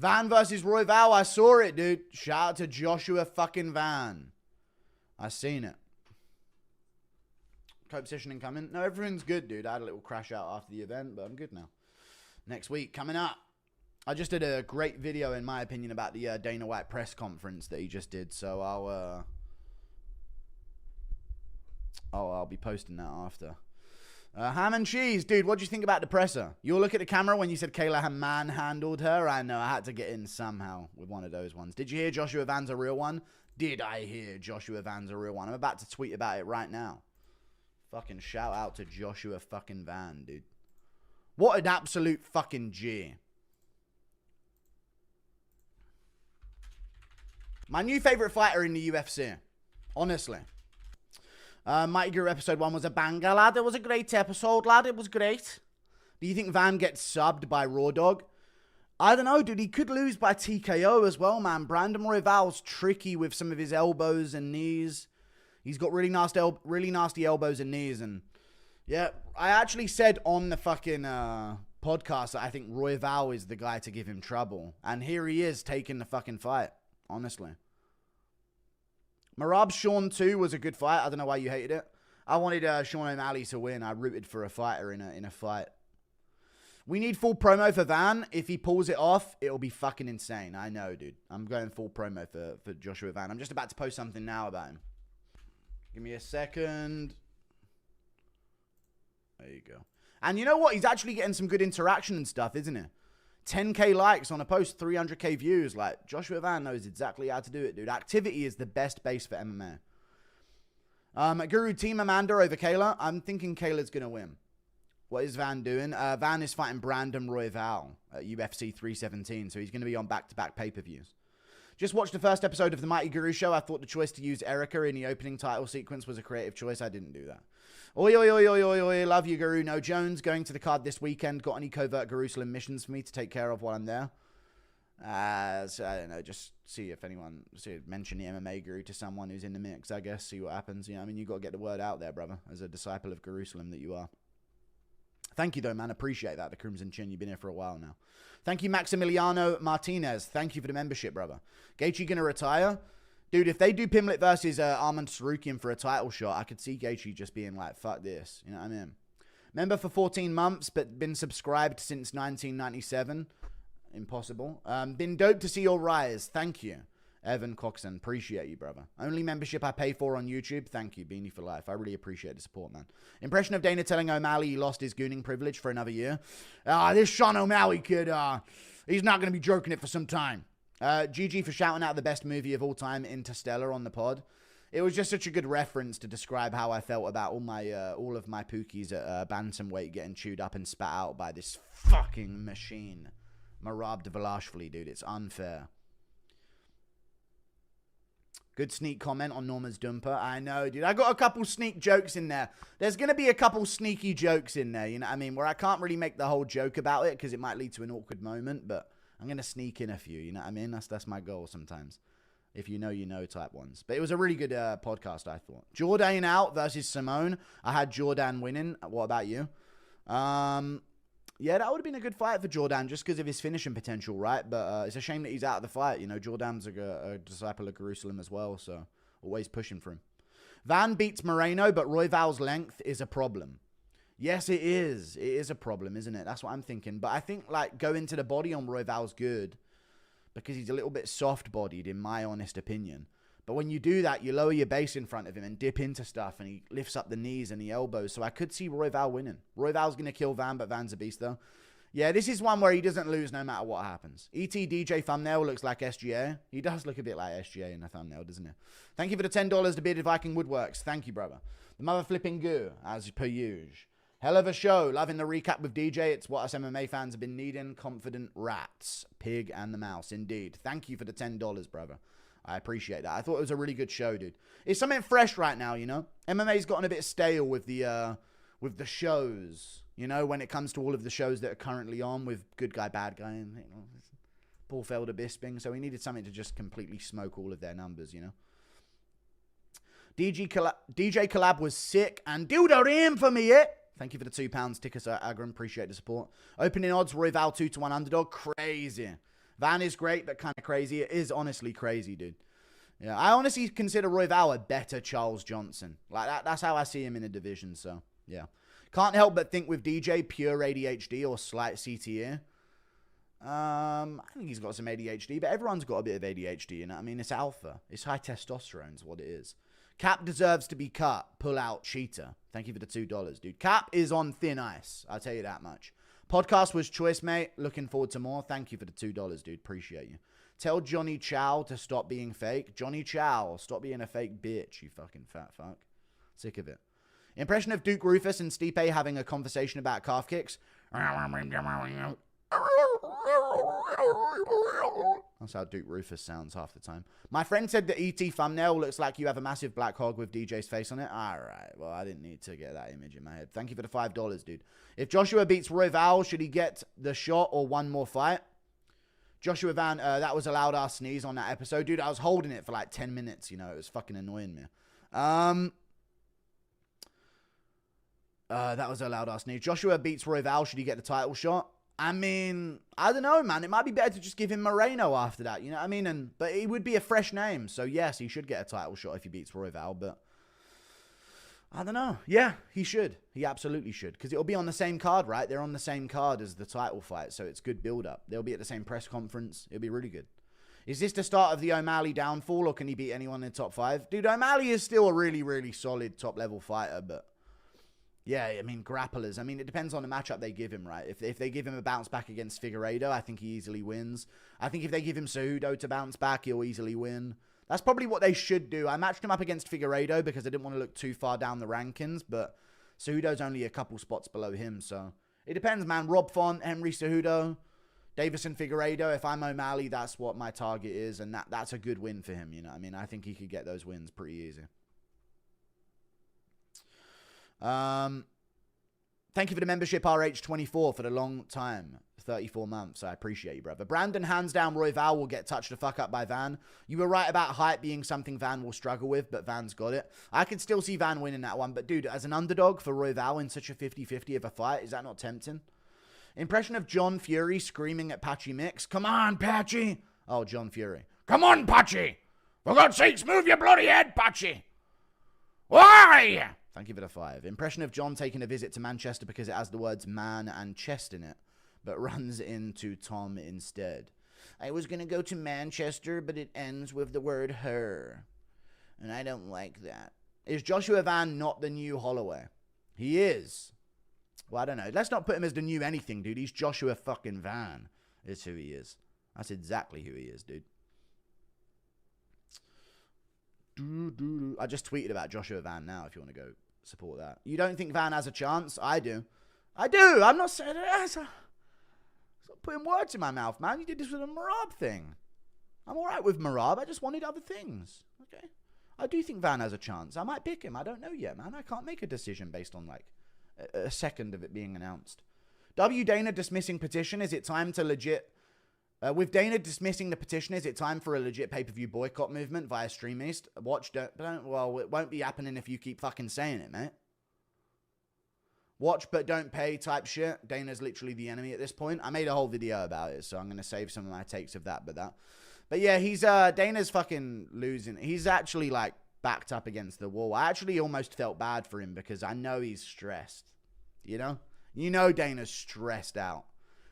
Van versus Roy Val. I saw it, dude. Shout out to Joshua fucking Van. I seen it. Co-positioning coming. No, everything's good, dude. I had a little crash out after the event, but I'm good now. Next week, coming up. I just did a great video, in my opinion, about the Dana White press conference that he just did. So I'll be posting that after. Ham and cheese. Dude, what do you think about the presser? You'll look at the camera when you said Kayla had manhandled her. I know, I had to get in somehow with one of those ones. Did you hear Joshua Van's a real one? Did I hear Joshua Van's a real one? I'm about to tweet about it right now. Fucking shout out to Joshua fucking Van, dude. What an absolute fucking G. My new favorite fighter in the UFC. Honestly. Mighty Guru episode 1 was a banger, lad. It was a great episode, lad. It was great. Do you think Van gets subbed by Raw Dog? I don't know, dude. He could lose by TKO as well, man. Brandon Royval's tricky with some of his elbows and knees. He's got really nasty elbows and knees. And yeah, I actually said on the fucking podcast that I think Roy Val is the guy to give him trouble. And here he is taking the fucking fight, honestly. Marab Sean 2 was a good fight. I don't know why you hated it. I wanted Sean O'Malley to win. I rooted for a fighter in a fight. We need full promo for Van. If he pulls it off, it'll be fucking insane. I know, dude. I'm going full promo for Joshua Van. I'm just about to post something now about him. Give me a second. There you go. And you know what? He's actually getting some good interaction and stuff, isn't he? 10k likes on a post, 300k views. Like, Joshua Van knows exactly how to do it, dude. Activity is the best base for MMA. Guru Team Amanda over Kayla. I'm thinking Kayla's going to win. What is Van doing? Van is fighting Brandon Royval at UFC 317, so he's going to be on back-to-back pay-per-views. Just watched the first episode of the Mighty Guru show. I thought the choice to use Erica in the opening title sequence was a creative choice. I didn't do that. Oi, oi, oi, oi, oi, oi. Love you, Guru. No Jones. Going to the card this weekend. Got any covert Jerusalem missions for me to take care of while I'm there? So I don't know. Just see if anyone mention the MMA Guru to someone who's in the mix, I guess. See what happens. You know, I mean, you got to get the word out there, brother, as a disciple of Jerusalem that you are. Thank you, though, man. Appreciate that. The Crimson Chin. You've been here for a while now. Thank you, Maximiliano Martinez. Thank you for the membership, brother. Gaethje going to retire? Dude, if they do Pimlet versus Arman Sarukian for a title shot, I could see Gaethje just being like, fuck this. You know what I mean? Member for 14 months, but been subscribed since 1997. Impossible. Been dope to see your rise. Thank you. Evan Coxon, appreciate you, brother. Only membership I pay for on YouTube. Thank you, Beanie for life. I really appreciate the support, man. Impression of Dana telling O'Malley he lost his gooning privilege for another year. This Sean O'Malley kid, he's not going to be jerking it for some time. GG for shouting out the best movie of all time, Interstellar, on the pod. It was just such a good reference to describe how I felt about all of my pookies at bantamweight getting chewed up and spat out by this fucking machine. Marab Dvalashvili, dude. It's unfair. Good sneak comment on Norma's Dumper. I know, dude. I got a couple sneak jokes in there. There's going to be a couple sneaky jokes in there, you know what I mean? Where I can't really make the whole joke about it because it might lead to an awkward moment, but I'm going to sneak in a few, you know what I mean? That's my goal sometimes. If you know type ones. But it was a really good podcast, I thought. Jordan out versus Simone. I had Jordan winning. What about you? Yeah, that would have been a good fight for Jordan just because of his finishing potential, right? But it's a shame that he's out of the fight. You know, Jordan's a disciple of Jerusalem as well, so always pushing for him. Van beats Moreno, but Royval's length is a problem. Yes, it is. It is a problem, isn't it? That's what I'm thinking. But I think, like, going to the body on Royval's good because he's a little bit soft-bodied, in my honest opinion. But when you do that, you lower your base in front of him and dip into stuff, and he lifts up the knees and the elbows. So I could see Royval winning. Royval's going to kill Van, but Van's a beast, though. Yeah, this is one where he doesn't lose no matter what happens. ET DJ thumbnail looks like SGA. He does look a bit like SGA in the thumbnail, doesn't he? Thank you for the $10 to Bearded Viking Woodworks. Thank you, brother. The mother flipping goo, as per usual. Hell of a show. Loving the recap with DJ. It's what us MMA fans have been needing. Confident rats. Pig and the mouse, indeed. Thank you for the $10, brother. I appreciate that. I thought it was a really good show, dude. It's something fresh right now, you know? MMA's gotten a bit stale with the shows, you know, when it comes to all of the shows that are currently on with Good Guy, Bad Guy, and, you know, Paul Felder Bisping. So we needed something to just completely smoke all of their numbers, you know? DJ collab was sick, and do the rim for me, yeah? Thank you for the £2. Tickers Agram. Appreciate the support. Opening odds, Royval 2-1 underdog. Crazy. Van is great, but kind of crazy. It is honestly crazy, dude. Yeah, I honestly consider Royval a better Charles Johnson. Like that's how I see him in the division. So yeah, can't help but think with DJ pure ADHD or slight CTE. I think he's got some ADHD, but everyone's got a bit of ADHD. You know, what I mean, it's alpha. It's high testosterone is what it is. Cap deserves to be cut. Pull out cheater. Thank you for the $2, dude. Cap is on thin ice. I'll tell you that much. Podcast was choice, mate. Looking forward to more. Thank you for the $2, dude. Appreciate you. Tell Johnny Chow to stop being fake. Johnny Chow, stop being a fake bitch, you fucking fat fuck. Sick of it. Impression of Duke Rufus and Stipe having a conversation about calf kicks. That's how Duke Rufus sounds half the time. My friend said the ET thumbnail looks like you have a massive black hog with DJ's face on it. All right. Well, I didn't need to get that image in my head. Thank you for the $5, dude. If Joshua beats Roy Val, should he get the shot or one more fight? Joshua Van, that was a loud ass sneeze on that episode. Dude, I was holding it for like 10 minutes, you know. It was fucking annoying me. That was a loud ass sneeze. Joshua beats Roy Val. Should he get the title shot? I mean, I don't know, man. It might be better to just give him Moreno after that, you know what I mean? But it would be a fresh name. So, yes, he should get a title shot if he beats Roy Val. But I don't know. Yeah, he should. He absolutely should. Because it'll be on the same card, right? They're on the same card as the title fight. So it's good build-up. They'll be at the same press conference. It'll be really good. Is this the start of the O'Malley downfall, or can he beat anyone in the top 5? Dude, O'Malley is still a really, really solid top-level fighter, but yeah, I mean, grapplers. I mean, it depends on the matchup they give him, right? If they give him a bounce back against Figueiredo, I think he easily wins. I think if they give him Cejudo to bounce back, he'll easily win. That's probably what they should do. I matched him up against Figueiredo because I didn't want to look too far down the rankings, but Cejudo's only a couple spots below him, so it depends, man. Rob Font, Henry Cejudo, Davison Figueiredo. If I'm O'Malley, that's what my target is, and that's a good win for him, you know what I mean? I think he could get those wins pretty easy. Thank you for the membership, RH24, for the long time. 34 months. I appreciate you, brother. Brandon, hands down, Roy Val will get touched the fuck up by Van. You were right about height being something Van will struggle with, but Van's got it. I could still see Van winning that one, but dude, as an underdog for Roy Val in such a 50-50 of a fight, is that not tempting? Impression of John Fury screaming at Patchy Mix. Come on, Patchy. Oh, John Fury. Come on, Patchy. For God's sakes, move your bloody head, Patchy. Why? Thank you for the 5. Impression of John taking a visit to Manchester because it has the words man and chest in it, but runs into Tom instead. I was going to go to Manchester, but it ends with the word her. And I don't like that. Is Joshua Van not the new Holloway? He is. Well, I don't know. Let's not put him as the new anything, dude. He's Joshua fucking Van. Is who he is. That's exactly who he is, dude. I just tweeted about Joshua Van now if you want to go support that. You don't think Van has a chance? I do. I do. I'm not saying it. Stop putting words in my mouth, man. You did this with a Marab thing. I'm all right with Marab. I just wanted other things. Okay. I do think Van has a chance. I might pick him. I don't know yet, man. I can't make a decision based on like a second of it being announced. W. Dana dismissing petition. Is it time to legit... with Dana dismissing the petition, is it time for a legit pay-per-view boycott movement via StreamEast? Watch, don't, well, it won't be happening if you keep fucking saying it, mate. Watch but don't pay type shit. Dana's literally the enemy at this point. I made a whole video about it, so I'm going to save some of my takes of that, But yeah, he's, Dana's fucking losing. He's actually, like, backed up against the wall. I actually almost felt bad for him because I know he's stressed. You know? You know Dana's stressed out.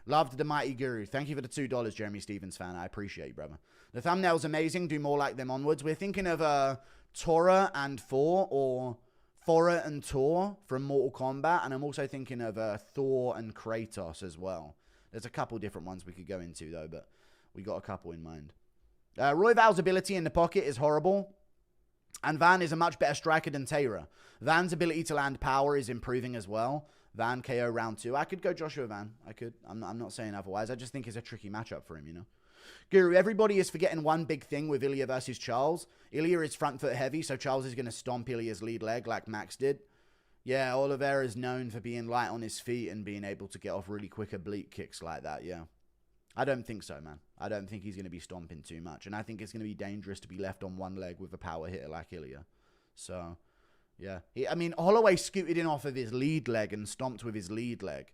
Loved the Mighty Guru. Thank you for the $2, Jeremy Stevens fan. I appreciate you, brother. The thumbnail's amazing. Do more like them onwards. We're thinking of Tora and Thor, or Thora and Tor from Mortal Kombat. And I'm also thinking of Thor and Kratos as well. There's a couple different ones we could go into, though, but we got a couple in mind. Roy Val's ability in the pocket is horrible. And Van is a much better striker than Taylor. Van's ability to land power is improving as well. Van KO round 2. I could go Joshua Van. I could. I'm not saying otherwise. I just think it's a tricky matchup for him, you know. Guru, everybody is forgetting one big thing with Ilya versus Charles. Ilya is front foot heavy, so Charles is going to stomp Ilya's lead leg like Max did. Yeah, Oliveira is known for being light on his feet and being able to get off really quick oblique kicks like that, yeah. I don't think so, man. I don't think he's going to be stomping too much. And I think it's going to be dangerous to be left on one leg with a power hitter like Ilya. So... yeah. I mean, Holloway scooted in off of his lead leg and stomped with his lead leg.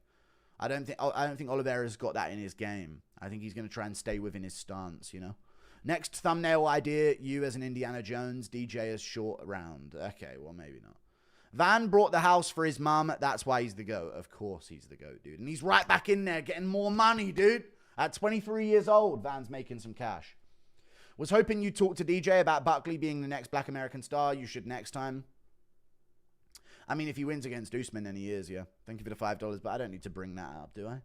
I don't think Oliveira's got that in his game. I think he's going to try and stay within his stance, you know. Next thumbnail idea, you as an Indiana Jones, DJ as short round. Okay, well, maybe not. Van brought the house for his mum. That's why he's the GOAT. Of course he's the GOAT, dude. And he's right back in there getting more money, dude. At 23 years old, Van's making some cash. Was hoping you'd talk to DJ about Buckley being the next Black American star. You should next time. I mean, if he wins against Usman, then he is, yeah. Thank you for the $5, but I don't need to bring that up, do I?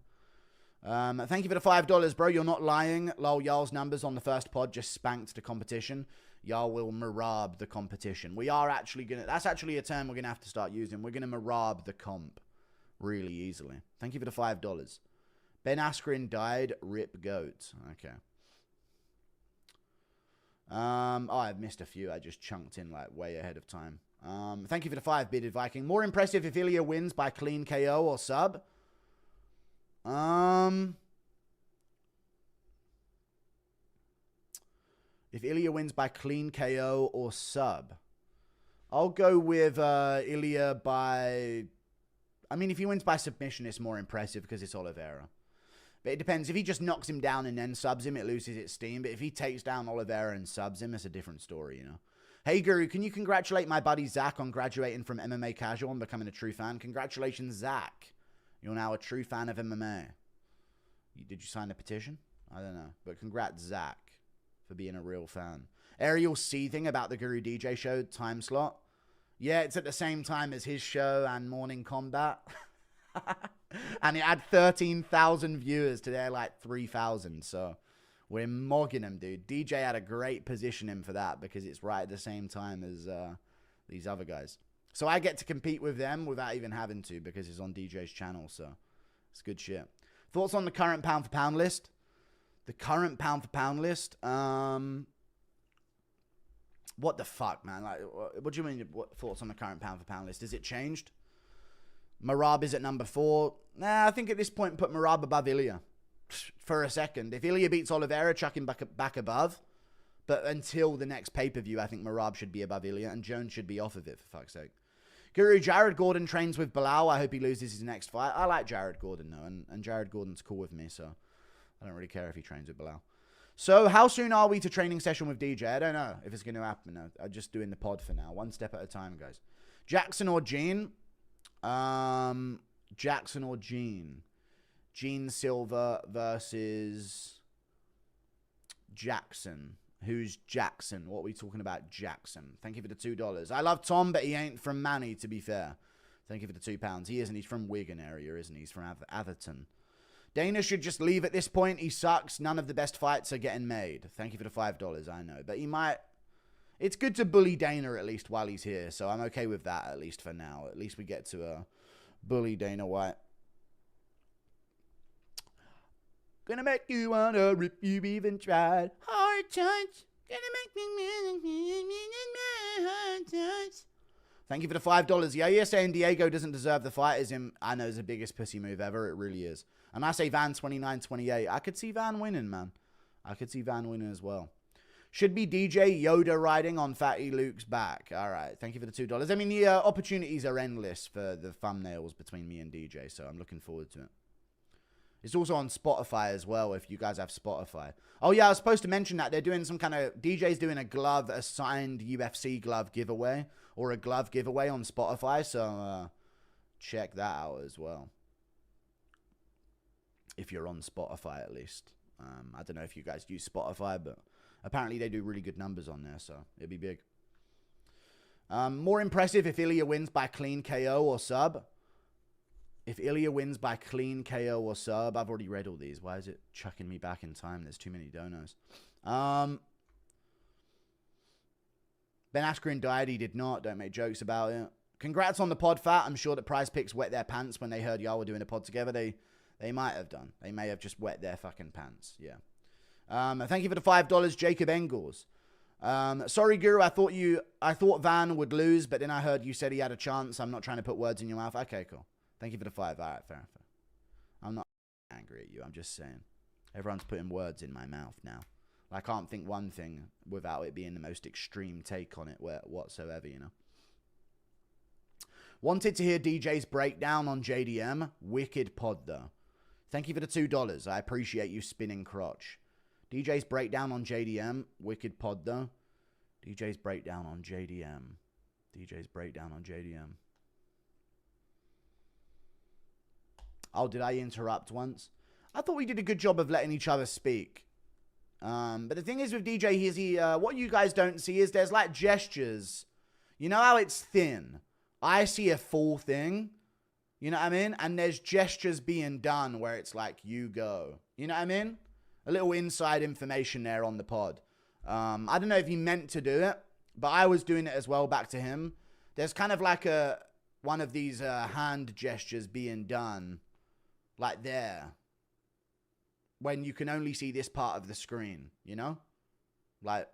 Thank you for the $5, bro. You're not lying. Lol, y'all's numbers on the first pod just spanked the competition. Y'all will marab the competition. We are actually going to... That's actually a term we're going to have to start using. We're going to marab the comp really easily. Thank you for the $5. Ben Askren died. Rip goat. Okay. Oh, I've missed a few. I just chunked in like way ahead of time. Thank you for the 5, Bearded Viking. More impressive if Ilya wins by clean KO or sub. If Ilya wins by clean KO or sub, I'll go with Ilya by... I mean, if he wins by submission, it's more impressive because it's Oliveira. But it depends. If he just knocks him down and then subs him, it loses its steam. But if he takes down Oliveira and subs him, it's a different story, you know. Hey, Guru, can you congratulate my buddy Zach on graduating from MMA Casual and becoming a true fan? Congratulations, Zach. You're now a true fan of MMA. Did you sign a petition? I don't know. But congrats, Zach, for being a real fan. Ariel seething about the Guru DJ show time slot. Yeah, it's at the same time as his show and Morning Combat. And it had 13,000 viewers to their like 3,000. So we're mogging him, dude. DJ had a great positioning for that because it's right at the same time as these other guys. So I get to compete with them without even having to because it's on DJ's channel. So it's good shit. Thoughts on the current pound for pound list? The current pound for pound list? What the fuck, man? Like, what do you mean? What thoughts on the current pound for pound list? Has it changed? Marab is at number 4. Nah, I think at this point put Marab above Ilya for a second. If Ilya beats Oliveira, chuck him back above. But until the next pay-per-view, I think Marab should be above Ilya and Jones should be off of it, for fuck's sake. Guru, Jared Gordon trains with Bilal. I hope he loses his next fight. I like Jared Gordon, though, and Jared Gordon's cool with me, so I don't really care if he trains with Bilal. So how soon are we to training session with DJ? I don't know if it's going to happen. No, I'm just doing the pod for now. One step at a time, guys. Jackson or Gene? Jackson or Gene? Gene Silver versus Jackson. Who's Jackson? What are we talking about, Jackson? Thank you for the $2. I love Tom, but he ain't from Manny, to be fair. Thank you for the £2. He isn't. He's from Wigan area, isn't he? He's from Atherton. Dana should just leave at this point. He sucks. None of the best fights are getting made. Thank you for the $5. I know. But he might... It's good to bully Dana at least while he's here. So I'm okay with that at least for now. At least we get to bully Dana White. Gonna make you wanna rip, you even tried. Hard touch. Gonna make me hard touch. Thank you for the $5. Yeah, you're saying Diego doesn't deserve the fight is him. I know it's the biggest pussy move ever. It really is. And I say Van 29-28. I could see Van winning, man. I could see Van winning as well. Should be DJ Yoda riding on Fatty Luke's back. All right. Thank you for the $2. I mean, the opportunities are endless for the thumbnails between me and DJ, so I'm looking forward to it. It's also on Spotify as well, if you guys have Spotify. Oh, yeah, I was supposed to mention that. They're doing some kind of... DJ's doing a signed UFC glove giveaway, or a glove giveaway on Spotify, so check that out as well. If you're on Spotify, at least. I don't know if you guys use Spotify, but apparently they do really good numbers on there, so it'd be big. More impressive if Ilya wins by clean KO or sub. If Ilya wins by clean KO or sub, I've already read all these. Why is it chucking me back in time? There's too many donos. Ben Askren died. He did not. Don't make jokes about it. Congrats on the pod, Fat. I'm sure that Prize Picks wet their pants when they heard y'all were doing a pod together. They might have done. They may have just wet their fucking pants. Yeah. Thank you for the $5, Jacob Engels. Sorry, Guru. I thought Van would lose, but then I heard you said he had a chance. I'm not trying to put words in your mouth. Okay, cool. Thank you for the 5. All right, fair. I'm not angry at you. I'm just saying. Everyone's putting words in my mouth now. I can't think one thing without it being the most extreme take on it whatsoever, you know. Wanted to hear DJ's breakdown on JDM. Wicked pod, though. Thank you for the $2. I appreciate you spinning crotch. DJ's breakdown on JDM. Wicked pod, though. DJ's breakdown on JDM. DJ's breakdown on JDM. Oh, did I interrupt once? I thought we did a good job of letting each other speak. But the thing is with DJ, what you guys don't see is there's like gestures. You know how it's thin? I see a full thing. You know what I mean? And there's gestures being done where it's like, you go. You know what I mean? A little inside information there on the pod. I don't know if he meant to do it, but I was doing it as well back to him. There's kind of like one of these hand gestures being done. Like there. When you can only see this part of the screen, you know? Like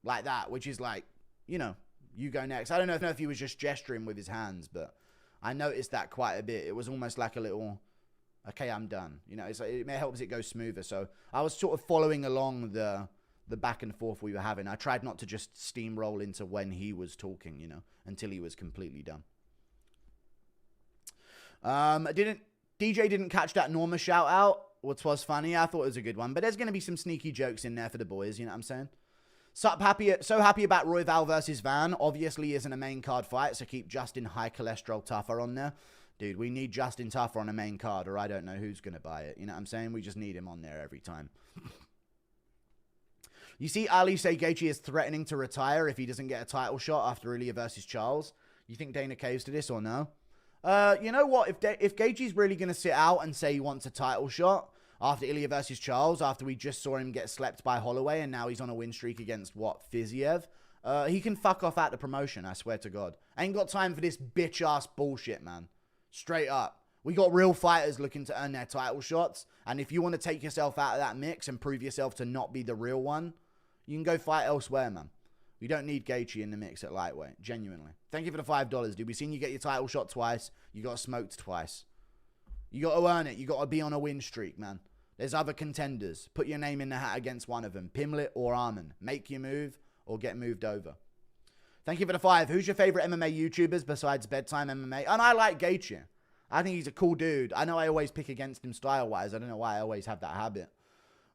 that, which is like, you know, you go next. I don't know if he was just gesturing with his hands, but I noticed that quite a bit. It was almost like a little, okay, I'm done. You know, it helps it go smoother. So I was sort of following along the back and forth we were having. I tried not to just steamroll into when he was talking, you know, until he was completely done. DJ didn't catch that Norma shout out, which was funny. I thought it was a good one, but there's going to be some sneaky jokes in there for the boys. You know what I'm saying? So happy about Roy Val versus Van. Obviously isn't a main card fight, so keep Justin high cholesterol tougher on there. Dude, we need Justin tougher on a main card, or I don't know who's going to buy it. You know what I'm saying? We just need him on there every time. You see Ali say Gaethje is threatening to retire if he doesn't get a title shot after Ilya versus Charles. You think Dana caves to this or no? You know what? If Gaethje's really going to sit out and say he wants a title shot after Ilya versus Charles, after we just saw him get slept by Holloway and now he's on a win streak against, what, Fiziev? He can fuck off at the promotion, I swear to God. I ain't got time for this bitch-ass bullshit, man. Straight up. We got real fighters looking to earn their title shots, and if you want to take yourself out of that mix and prove yourself to not be the real one, you can go fight elsewhere, man. We don't need Gaethje in the mix at lightweight, genuinely. Thank you for the $5, dude. We've seen you get your title shot twice. You got smoked twice. You got to earn it. You got to be on a win streak, man. There's other contenders. Put your name in the hat against one of them. Pimlet or Arman. Make your move or get moved over. Thank you for the 5. Who's your favorite MMA YouTubers besides Bedtime MMA? And I like Gaethje. I think he's a cool dude. I know I always pick against him style-wise. I don't know why I always have that habit.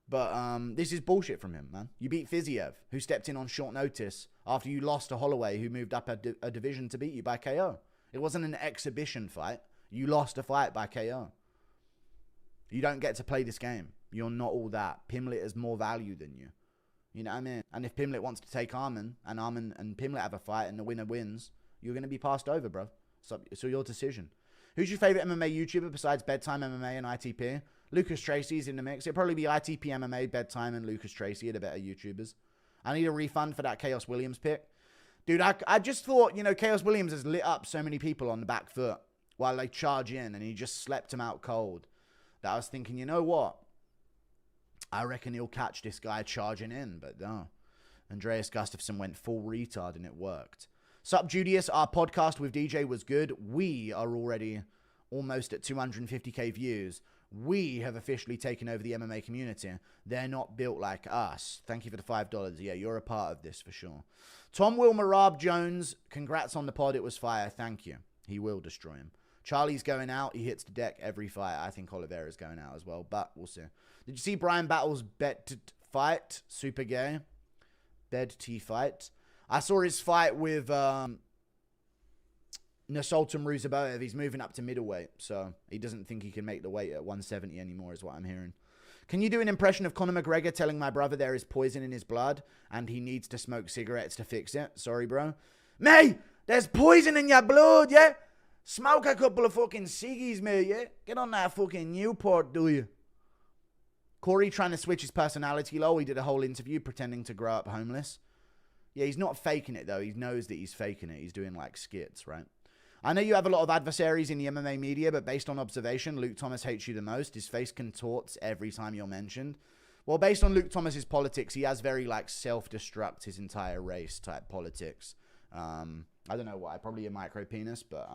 But this is bullshit from him, man. You beat Fiziev, who stepped in on short notice after you lost to Holloway, who moved up a division to beat you by KO. It wasn't an exhibition fight. You lost a fight by KO. You don't get to play this game. You're not all that. Pimlet has more value than you. You know what I mean? And if Pimlet wants to take Arman, and Arman and Pimlet have a fight, and the winner wins, you're going to be passed over, bro. So your decision. Who's your favorite MMA YouTuber besides Bedtime MMA and ITP? Lucas Tracy's in the mix. It'll probably be ITP MMA, Bedtime, and Lucas Tracy are the better YouTubers. I need a refund for that Chaos Williams pick. Dude, I just thought, you know, Chaos Williams has lit up so many people on the back foot while they charge in, and he just slept him out cold. That I was thinking, you know what? I reckon he'll catch this guy charging in, but no. Andreas Gustafsson went full retard, and it worked. Sup, Judius, our podcast with DJ was good. We are already almost at 250k views. We have officially taken over the MMA community. They're not built like us. Thank you for the $5. Yeah, you're a part of this for sure. Tom Wilmer Rob Jones, congrats on the pod. It was fire. Thank you. He will destroy him. Charlie's going out. He hits the deck every fight. I think Oliveira's going out as well, but we'll see. Did you see Brian Battle's bet fight? Super gay. Bed T fight. I saw his fight with Nasultan Ruzaboev. He's moving up to middleweight, so he doesn't think he can make the weight at 170 anymore, is what I'm hearing. Can you do an impression of Conor McGregor telling my brother there is poison in his blood and he needs to smoke cigarettes to fix it? Sorry, bro. Mate, there's poison in your blood, yeah? Smoke a couple of fucking ciggies, mate, yeah? Get on that fucking Newport, do you? Corey trying to switch his personality, lol. He did a whole interview pretending to grow up homeless. Yeah, he's not faking it, though. He knows that he's faking it. He's doing, like, skits, right? I know you have a lot of adversaries in the MMA media, but based on observation, Luke Thomas hates you the most. His face contorts every time you're mentioned. Well, based on Luke Thomas's politics, he has very, like, self-destruct his entire race type politics. I don't know why. Probably a micro penis, but,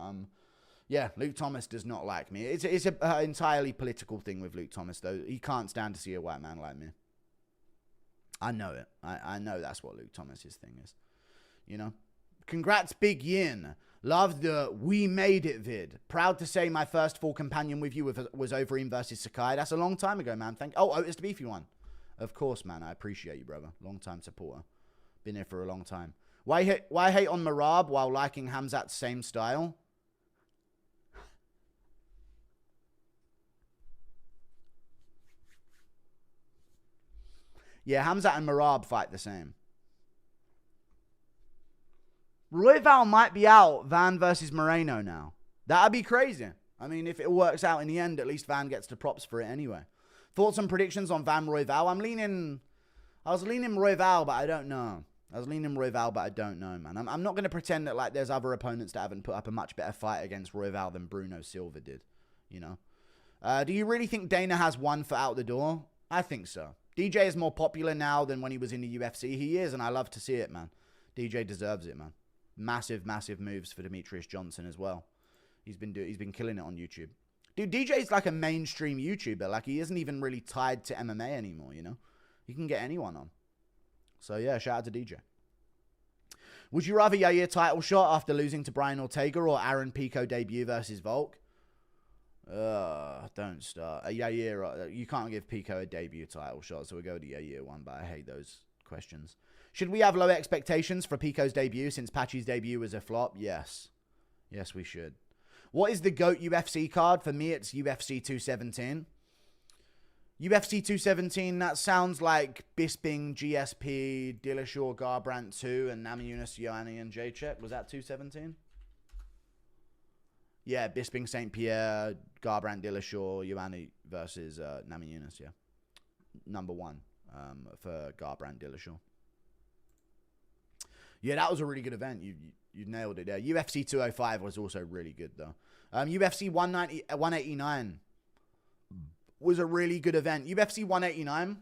yeah, Luke Thomas does not like me. It's an entirely political thing with Luke Thomas, though. He can't stand to see a white man like me. I know it. I know that's what Luke Thomas's thing is. You know? Congrats, Big Yin. Loved the We Made It vid. Proud to say my first full companion with you was Overeem versus Sakai. That's a long time ago, man. Otis the Beefy one. Of course, man. I appreciate you, brother. Long time supporter. Been here for a long time. Why hate on Marab while liking Hamzat's same style? Yeah, Hamzat and Marab fight the same. Royval might be out Van versus Moreno now. That'd be crazy. I mean, if it works out in the end, at least Van gets the props for it anyway. Thoughts and predictions on Van Royval? I was leaning Royval, but I don't know. Man. I'm not going to pretend that like there's other opponents that haven't put up a much better fight against Royval than Bruno Silva did. You know? Do you really think Dana has one foot out the door? I think so. DJ is more popular now than when he was in the UFC. He is, and I love to see it, man. DJ deserves it, man. Massive, massive moves for Demetrius Johnson as well. He's been killing it on YouTube. Dude, DJ's like a mainstream YouTuber. Like, he isn't even really tied to MMA anymore, you know? You can get anyone on. So, yeah, shout out to DJ. Would you rather Yair title shot after losing to Brian Ortega or Aaron Pico debut versus Volk? Don't start. Yair, you can't give Pico a debut title shot, so we'll go to Yair one, but I hate those questions. Should we have low expectations for Pico's debut since Patchy's debut was a flop? Yes. Yes, we should. What is the GOAT UFC card? For me, it's UFC 217. UFC 217, that sounds like Bisping, GSP, Dillashaw, Garbrandt 2, and Namajunas, Ioane, and Jacek. Was that 217? Yeah, Bisping, St. Pierre, Garbrandt, Dillashaw, Ioane versus Namajunas, yeah. Number 1 for Garbrandt, Dillashaw. Yeah, that was a really good event. You nailed it there. UFC 205 was also really good, though. UFC 189 was a really good event. UFC 189,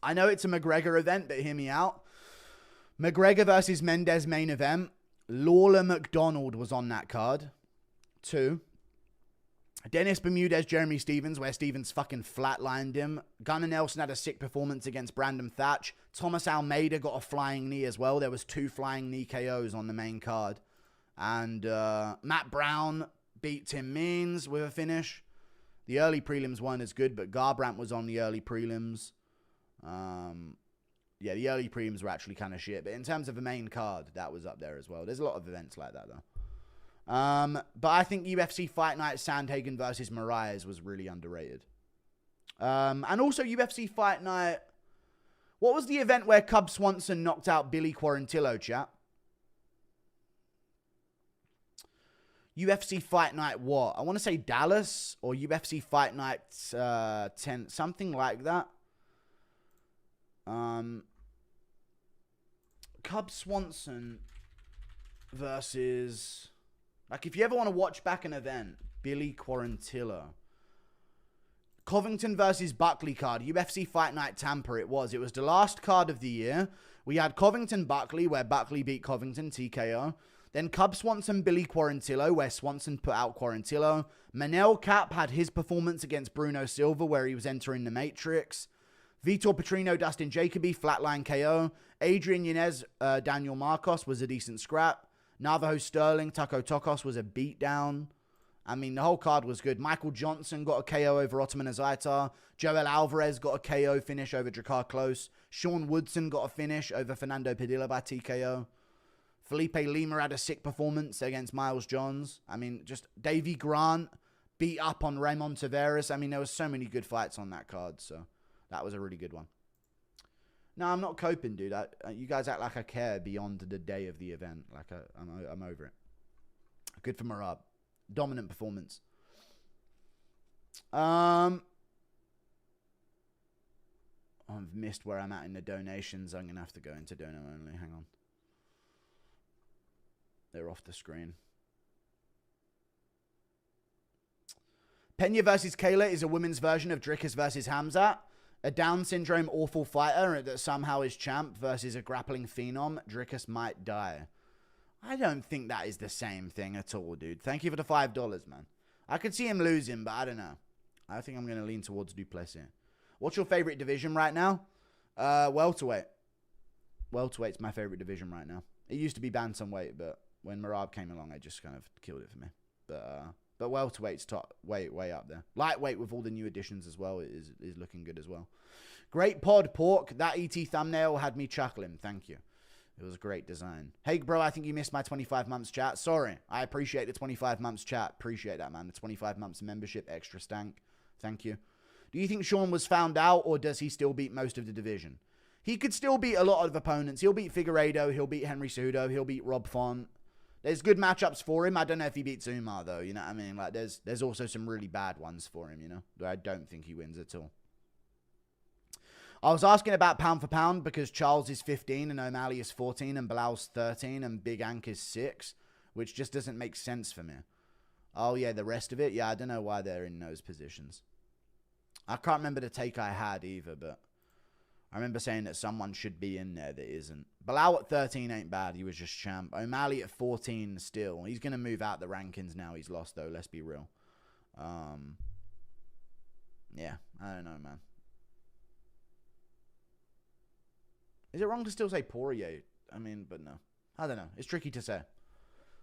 I know it's a McGregor event, but hear me out. McGregor versus Mendes main event. Lawler McDonald was on that card. 2. Dennis Bermudez, Jeremy Stevens, where Stevens fucking flatlined him. Gunnar Nelson had a sick performance against Brandon Thatch. Thomas Almeida got a flying knee as well. There was 2 flying knee KOs on the main card. And Matt Brown beat Tim Means with a finish. The early prelims weren't as good, but Garbrandt was on the early prelims. Yeah, the early prelims were actually kind of shit. But in terms of the main card, that was up there as well. There's a lot of events like that, though. But I think UFC Fight Night Sandhagen versus Moraes was really underrated. And also UFC Fight Night... What was the event where Cub Swanson knocked out Billy Quarantillo, chat? UFC Fight Night what? I want to say Dallas or UFC Fight Night 10, something like that. Cub Swanson versus... Like, if you ever want to watch back an event, Billy Quarantillo. Covington versus Buckley card. UFC Fight Night Tampa it was. It was the last card of the year. We had Covington-Buckley, where Buckley beat Covington, TKO. Then Cub Swanson, Billy Quarantillo, where Swanson put out Quarantillo. Manel Cap had his performance against Bruno Silva, where he was entering the Matrix. Vitor Petrino, Dustin Jacoby, flatline KO. Adrian Yanez, Daniel Marcos was a decent scrap. Navajo Sterling, Taco Tokos was a beatdown. I mean, the whole card was good. Michael Johnson got a KO over Ottoman Azaitar. Joel Alvarez got a KO finish over Drakkar Klose. Sean Woodson got a finish over Fernando Padilla by TKO. Felipe Lima had a sick performance against Miles Johns. I mean, just Davey Grant beat up on Raymond Tavares. I mean, there was so many good fights on that card, so that was a really good one. No, I'm not coping, dude. You guys act like I care beyond the day of the event. Like, I'm over it. Good for Marab. Dominant performance. I've missed where I'm at in the donations. I'm going to have to go into donor only. Hang on. They're off the screen. Pena versus Kayla is a women's version of Drickus versus Hamzat. A Down syndrome awful fighter that somehow is champ versus a grappling phenom. Drickus might die. I don't think that is the same thing at all, dude. Thank you for the $5, man. I could see him losing, but I don't know. I think I'm going to lean towards Duplessis. What's your favorite division right now? Welterweight. Welterweight's my favorite division right now. It used to be bantamweight, but when Merab came along, it just kind of killed it for me. But welterweight's top, way up there. Lightweight with all the new additions as well is looking good as well. Great pod, Pork. That ET thumbnail had me chuckling. Thank you. It was a great design. Hey, bro, I think you missed my 25 months chat. Sorry. I appreciate the 25 months chat. Appreciate that, man. The 25 months membership, extra stank. Thank you. Do you think Sean was found out, or does he still beat most of the division? He could still beat a lot of opponents. He'll beat Figueiredo. He'll beat Henry Cejudo. He'll beat Rob Font. There's good matchups for him. I don't know if he beats Umar, though. You know what I mean? Like, there's also some really bad ones for him, you know? That I don't think he wins at all. I was asking about pound for pound because Charles is 15 and O'Malley is 14 and Bilal's 13 and Big Ank is 6, which just doesn't make sense for me. Oh, yeah, the rest of it? Yeah, I don't know why they're in those positions. I can't remember the take I had either, but I remember saying that someone should be in there that isn't. Bilal at 13 ain't bad. He was just champ. O'Malley at 14 still. He's going to move out the rankings now. He's lost, though. Let's be real. Yeah, I don't know, man. Is it wrong to still say Poirier? I mean, but no. I don't know. It's tricky to say.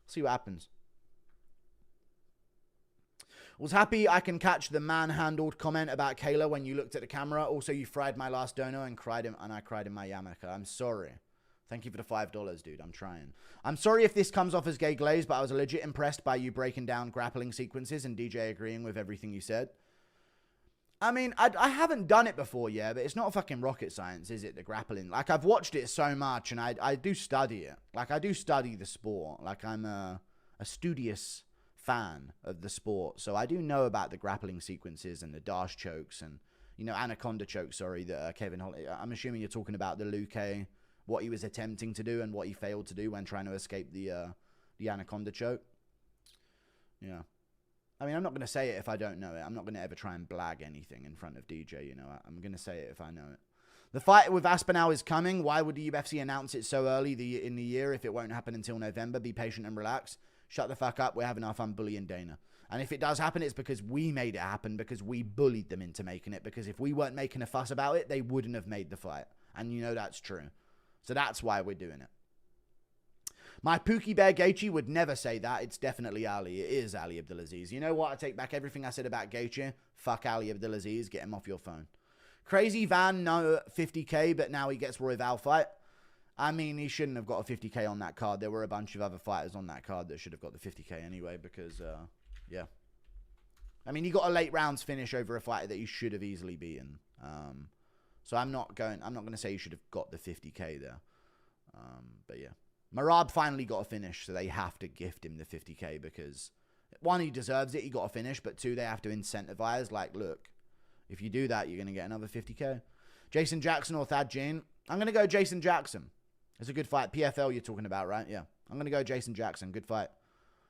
See what happens. Was happy I can catch the manhandled comment about Kayla when you looked at the camera. Also, you fried my last dono and I cried in my yarmulke. I'm sorry. Thank you for the $5, dude. I'm trying. I'm sorry if this comes off as gay glaze, but I was legit impressed by you breaking down grappling sequences and DJ agreeing with everything you said. I mean, I haven't done it before, yeah, but it's not fucking rocket science, is it, the grappling? Like, I've watched it so much, and I do study it. Like, I do study the sport. Like, I'm a studious fan of the sport, so I do know about the grappling sequences and the dash chokes and, you know, anaconda choke, sorry, that Kevin Holly... I'm assuming you're talking about the Luque, what he was attempting to do and what he failed to do when trying to escape the anaconda choke. Yeah. I mean, I'm not going to say it if I don't know it. I'm not going to ever try and blag anything in front of DJ, you know. I'm going to say it if I know it. The fight with Aspinall is coming. Why would the UFC announce it so early in the year if it won't happen until November? Be patient and relax. Shut the fuck up. We're having our fun bullying Dana. And if it does happen, it's because we made it happen, because we bullied them into making it. Because if we weren't making a fuss about it, they wouldn't have made the fight. And you know that's true. So that's why we're doing it. My Pookie Bear Gaethje would never say that. It's definitely Ali. It is Ali Abdelaziz. You know what? I take back everything I said about Gaethje. Fuck Ali Abdelaziz. Get him off your phone. Crazy Van, no 50k, but now he gets Roy Val fight. I mean, he shouldn't have got a 50k on that card. There were a bunch of other fighters on that card that should have got the 50k anyway, because, yeah. I mean, he got a late rounds finish over a fighter that he should have easily beaten. So I'm not going to say he should have got the 50k there. But yeah. Merab finally got a finish, so they have to gift him the 50k because, one, he deserves it, he got a finish, but two, they have to incentivize, like, look, if you do that, you're going to get another 50k. Jason Jackson or Thad Jean? I'm going to go Jason Jackson. It's a good fight. PFL you're talking about, right? Yeah. I'm going to go Jason Jackson. Good fight.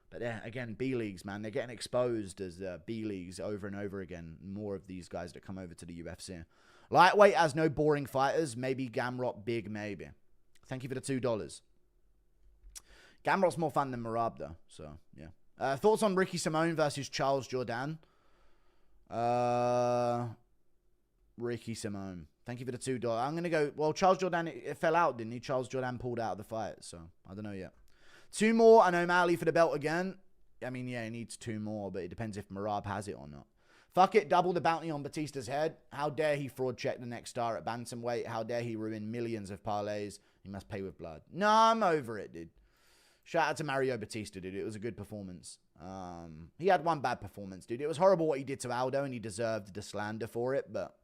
But yeah, again, B-Leagues, man. They're getting exposed as B-Leagues over and over again. More of these guys that come over to the UFC. Lightweight has no boring fighters. Maybe Gamrot big, maybe. Thank you for the $2. Gamrot's more fun than Merab, though. So, yeah. Thoughts on Ricky Simone versus Charles Jourdain? Ricky Simone. Thank you for the $2. I'm going to go... Well, Charles Jourdain, it fell out, didn't he? Charles Jourdain pulled out of the fight, so I don't know yet. 2 more and O'Malley for the belt again. I mean, yeah, he needs 2 more, but it depends if Merab has it or not. Fuck it, double the bounty on Batista's head. How dare he fraud check the next star at bantamweight? How dare he ruin millions of parlays? He must pay with blood. No, I'm over it, dude. Shout out to Mario Batista, dude. It was a good performance. He had one bad performance, dude. It was horrible what he did to Aldo, and he deserved the slander for it. But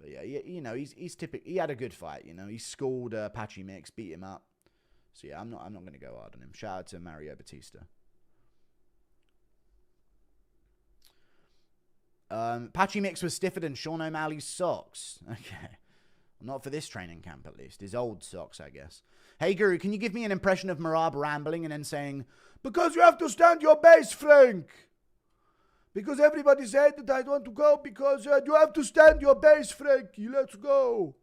yeah, you know, he's typical. He had a good fight, you know. He schooled Patchy Mix, beat him up. So yeah, I'm not going to go hard on him. Shout out to Mario Batista. Patchy Mix was stiffer than Sean O'Malley's socks. Okay. Not for this training camp, at least. His old socks, I guess. Hey, Guru, can you give me an impression of Merab rambling and then saying, because you have to stand your base, Frank. Because everybody said that I want to go because you have to stand your base, Frankie. Let's go.